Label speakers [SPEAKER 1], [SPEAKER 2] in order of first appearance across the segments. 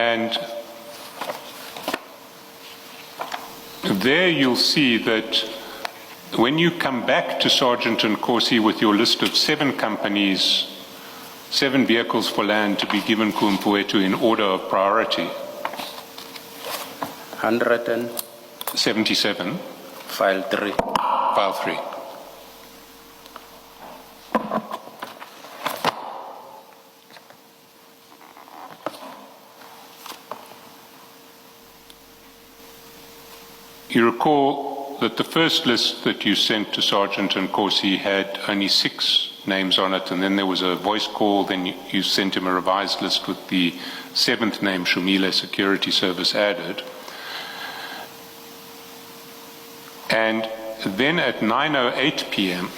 [SPEAKER 1] And there you'll see that when you come back to Sergeant Nkosi with your list of 7 companies, 7 vehicles for land to be given Kumpuetu in order of priority. 177.
[SPEAKER 2] File 3.
[SPEAKER 1] File 3. You recall that the first list that you sent to Sergeant Nkosi had only 6 names on it, and then there was a voice call, then you sent him a revised list with the 7th name, Shumile Security Service, added. And then at 9:08 p.m.,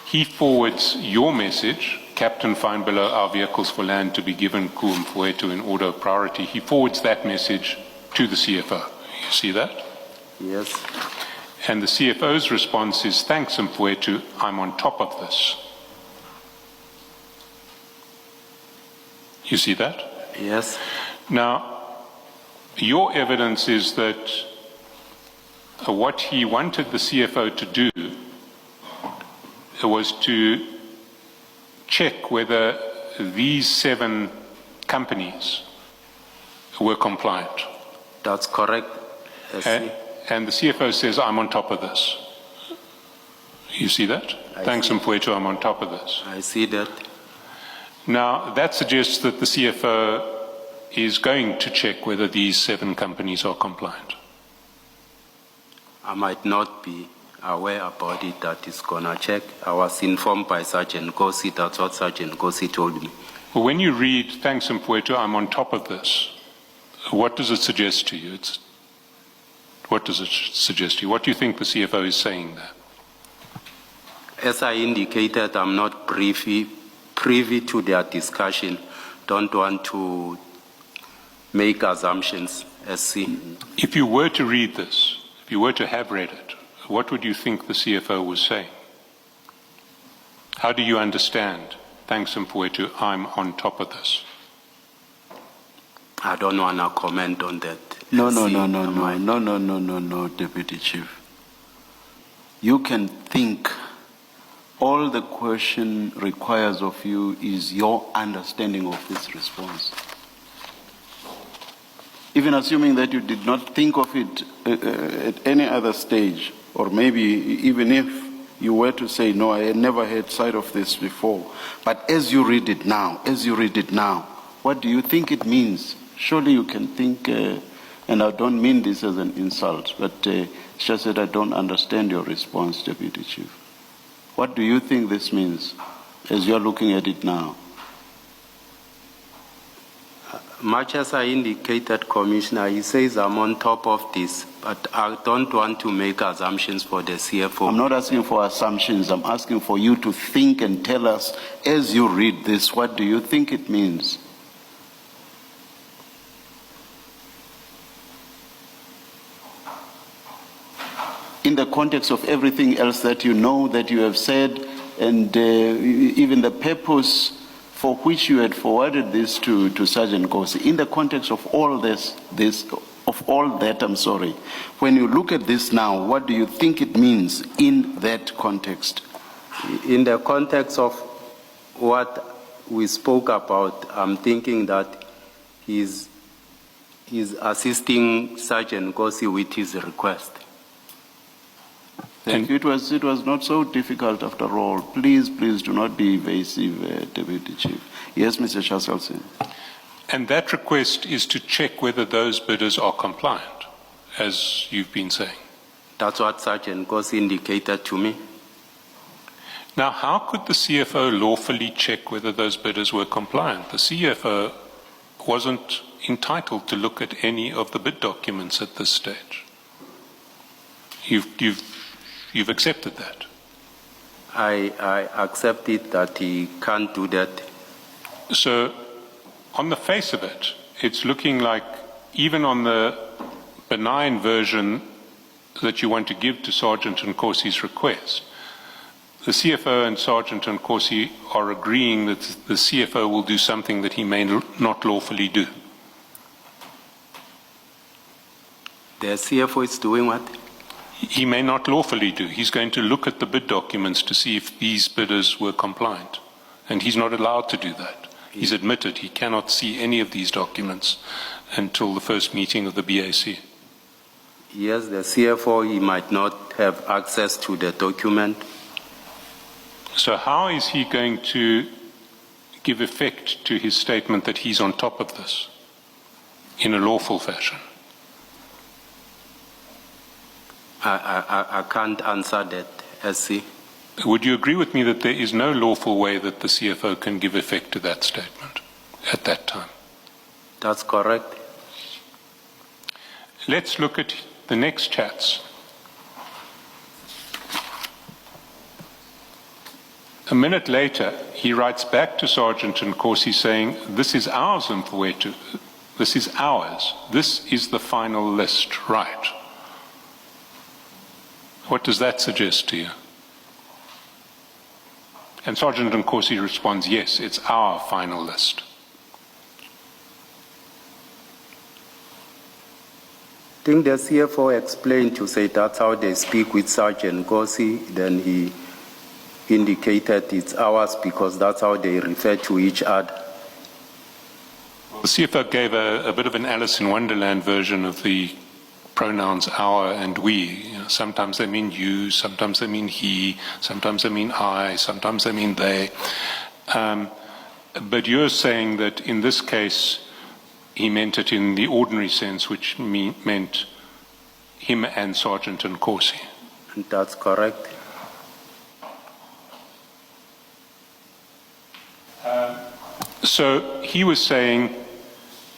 [SPEAKER 1] he forwards your message, Captain, find below our vehicles for land to be given Kumpuetu in order of priority. He forwards that message to the CFO. You see that?
[SPEAKER 2] Yes.
[SPEAKER 1] And the CFO's response is, thanks, Mfowethu, I'm on top of this. You see that?
[SPEAKER 2] Yes.
[SPEAKER 1] Now, your evidence is that what he wanted the CFO to do was to check whether these 7 companies were compliant.
[SPEAKER 2] That's correct.
[SPEAKER 1] And the CFO says, I'm on top of this. You see that? Thanks, Mfowethu, I'm on top of this.
[SPEAKER 2] I see that.
[SPEAKER 1] Now, that suggests that the CFO is going to check whether these 7 companies are compliant.
[SPEAKER 2] I might not be aware about it that he's going to check. I was informed by Sergeant Nkosi. That's what Sergeant Nkosi told me.
[SPEAKER 1] Well, when you read, thanks, Mfowethu, I'm on top of this, what does it suggest to you? What does it suggest to you? What do you think the CFO is saying there?
[SPEAKER 2] As I indicated, I'm not privy to their discussion. Don't want to make assumptions as seen.
[SPEAKER 1] If you were to read this, if you were to have read it, what would you think the CFO was saying? How do you understand, thanks, Mfowethu, I'm on top of this?
[SPEAKER 2] I don't want to comment on that.
[SPEAKER 3] No, Deputy Chief. You can think. All the question requires of you is your understanding of this response. Even assuming that you did not think of it at any other stage, or maybe even if you were to say, no, I had never had sight of this before, but as you read it now, what do you think it means? Surely you can think, and I don't mean this as an insult, but it's just that I don't understand your response, Deputy Chief. What do you think this means as you're looking at it now?
[SPEAKER 2] Much as I indicated, Commissioner, he says I'm on top of this, but I don't want to make assumptions for the CFO.
[SPEAKER 3] I'm not asking for assumptions. I'm asking for you to think and tell us, as you read this, what do you think it means? In the context of everything else that you know, that you have said, and even the purpose for which you had forwarded this to Sergeant Nkosi, in the context of all that, when you look at this now, what do you think it means in that context?
[SPEAKER 2] In the context of what we spoke about, I'm thinking that he's assisting Sergeant Nkosi with his request.
[SPEAKER 3] Thank you. It was not so difficult after all. Please do not be evasive, Deputy Chief. Yes, Mr. Chaselson.
[SPEAKER 1] And that request is to check whether those bidders are compliant, as you've been saying.
[SPEAKER 2] That's what Sergeant Nkosi indicated to me.
[SPEAKER 1] Now, how could the CFO lawfully check whether those bidders were compliant? The CFO wasn't entitled to look at any of the bid documents at this stage. You've accepted that.
[SPEAKER 2] I accept it that he can't do that.
[SPEAKER 1] So, on the face of it, it's looking like even on the benign version that you want to give to Sergeant Nkosi's request, the CFO and Sergeant Nkosi are agreeing that the CFO will do something that he may not lawfully do.
[SPEAKER 2] The CFO is doing what?
[SPEAKER 1] He may not lawfully do. He's going to look at the bid documents to see if these bidders were compliant. And he's not allowed to do that. He's admitted he cannot see any of these documents until the first meeting of the BAC.
[SPEAKER 2] Yes, the CFO, he might not have access to the document.
[SPEAKER 1] So how is he going to give effect to his statement that he's on top of this in a lawful fashion?
[SPEAKER 2] I can't answer that, SC.
[SPEAKER 1] Would you agree with me that there is no lawful way that the CFO can give effect to that statement at that time?
[SPEAKER 2] That's correct.
[SPEAKER 1] Let's look at the next chats. A minute later, he writes back to Sergeant Nkosi saying, "This is ours, Mfowethu. This is ours. This is the final list, right?" What does that suggest to you? And Sergeant Nkosi responds, "Yes, it's our final list."
[SPEAKER 2] I think the CFO explained to say that's how they speak with Sergeant Nkosi. Then he indicated it's ours because that's how they refer to each other.
[SPEAKER 1] The CFO gave a bit of an Alice in Wonderland version of the pronouns our and we. You know, sometimes they mean you, sometimes they mean he, sometimes they mean I, sometimes they mean they. But you're saying that in this case, he meant it in the ordinary sense, which meant him and Sergeant Nkosi.
[SPEAKER 2] And that's correct.
[SPEAKER 1] So he was saying,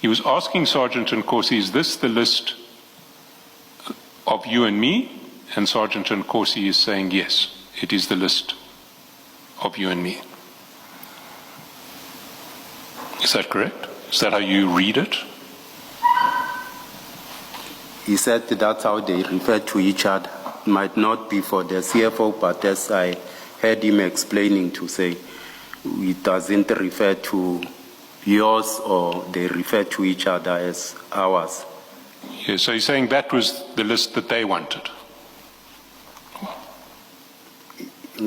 [SPEAKER 1] he was asking Sergeant Nkosi, is this the list of you and me? And Sergeant Nkosi is saying, yes, it is the list of you and me. Is that correct? Is that how you read it?
[SPEAKER 2] He said that's how they refer to each other. It might not be for the CFO, but as I heard him explaining to say, it doesn't refer to yours or they refer to each other as ours.
[SPEAKER 1] Yeah, so he's saying that was the list that they wanted.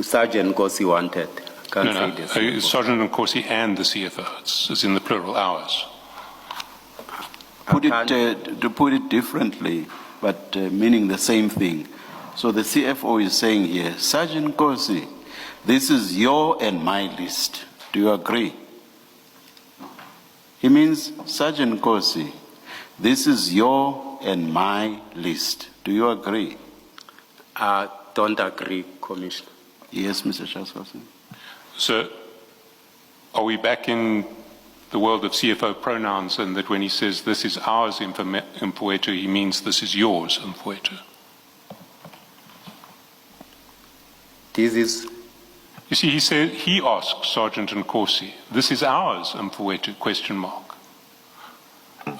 [SPEAKER 2] Sergeant Nkosi wanted. Can't
[SPEAKER 1] No,
[SPEAKER 2] say the CFO.
[SPEAKER 1] Sergeant Nkosi and the CFO. It's in the plural, ours.
[SPEAKER 3] To put it differently, but meaning the same thing. So the CFO is saying here, Sergeant Nkosi, this is your and my list. Do you agree? He means, Sergeant Nkosi, this is your and my list. Do you agree?
[SPEAKER 2] I don't agree, Commissioner.
[SPEAKER 3] Yes, Mr. Chairperson.
[SPEAKER 1] So are we back in the world of CFO pronouns, and that when he says this is ours, Mfowethu, he means this is yours, Mfowethu?
[SPEAKER 2] This is...
[SPEAKER 1] You see, he asks Sergeant Nkosi, this is ours, Mfowethu, question mark.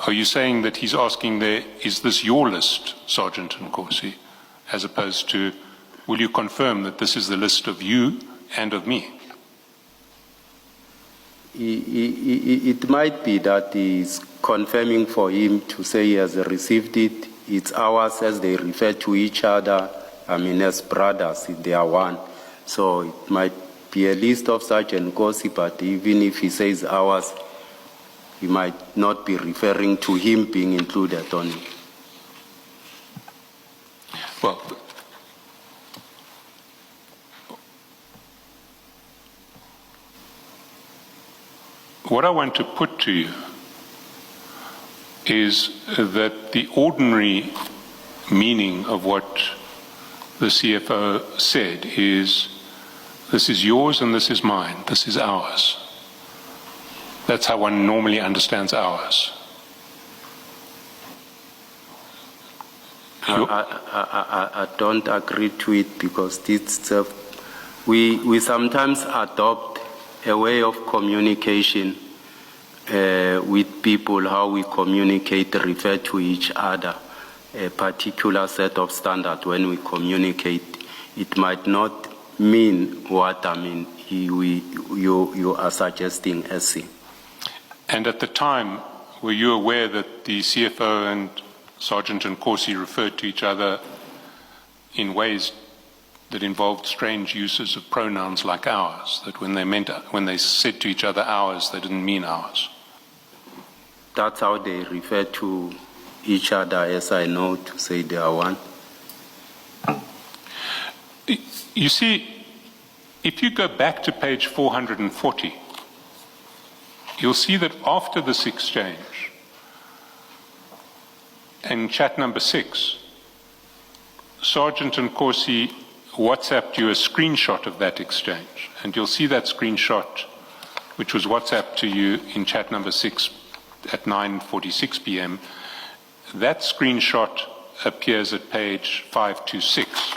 [SPEAKER 1] Are you saying that he's asking there, is this your list, Sergeant Nkosi, as opposed to, will you confirm that this is the list of you and of me?
[SPEAKER 2] It might be that he's confirming for him to say he has received it. It's ours as they refer to each other. I mean, as brothers, they are one. So it might be a list of Sergeant Nkosi, but even if he says ours, he might not be referring to him being included on it.
[SPEAKER 1] Well, what I want to put to you is that the ordinary meaning of what the CFO said is, this is yours and this is mine, this is ours. That's how one normally understands ours.
[SPEAKER 2] I don't agree to it because we sometimes adopt a way of communication with people, how we communicate, refer to each other, a particular set of standards when we communicate. It might not mean what I mean you are suggesting, SC.
[SPEAKER 1] And at the time, were you aware that the CFO and Sergeant and Corsi referred to each other in ways that involved strange uses of pronouns like ours, that when they said to each other ours, they didn't mean ours.
[SPEAKER 2] That's how they refer to each other, as I know, to say they are one.
[SPEAKER 1] You see, if you go back to page 440, you'll see that after this exchange, in chat number 6, Sergeant and Corsi WhatsApped you a screenshot of that exchange. And you'll see that screenshot, which was WhatsApped to you in chat number 6 at 9:46 p.m. That screenshot appears at page 526.